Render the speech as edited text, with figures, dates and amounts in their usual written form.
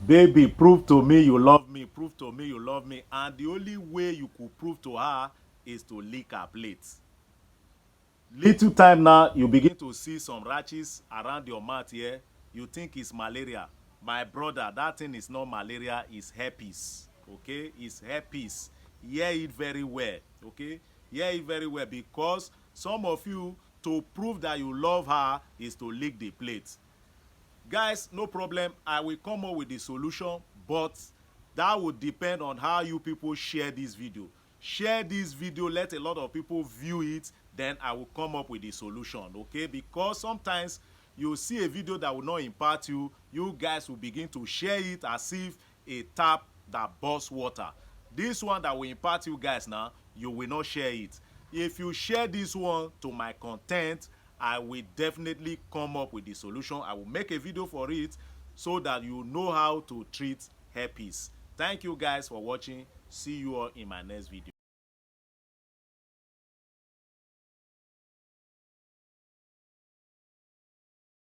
Baby, prove to me you love me. Prove to me you love me. And the only way you could prove to her is to lick her plate. Little time now, you begin to see some rashes around your mouth here. You think it's malaria. My brother, that thing is not malaria, it's herpes. Okay? It's herpes. Hear it very well. Okay? Hear it very well, because some of you, to prove that you love her is to lick the plate. Guys, no problem, I will come up with the solution, but that would depend on how you people share this video. Share this video, let a lot of people view it, then I will come up with the solution. Okay, because sometimes you see a video that will not impact you, you guys will begin to share it as if a tap that bursts water. This one that will impact you guys now, you will not share it. If you share this one to my content, I will definitely come up with the solution. I will make a video for it so that you know how to treat herpes. Thank you guys for watching. See you all in my next video.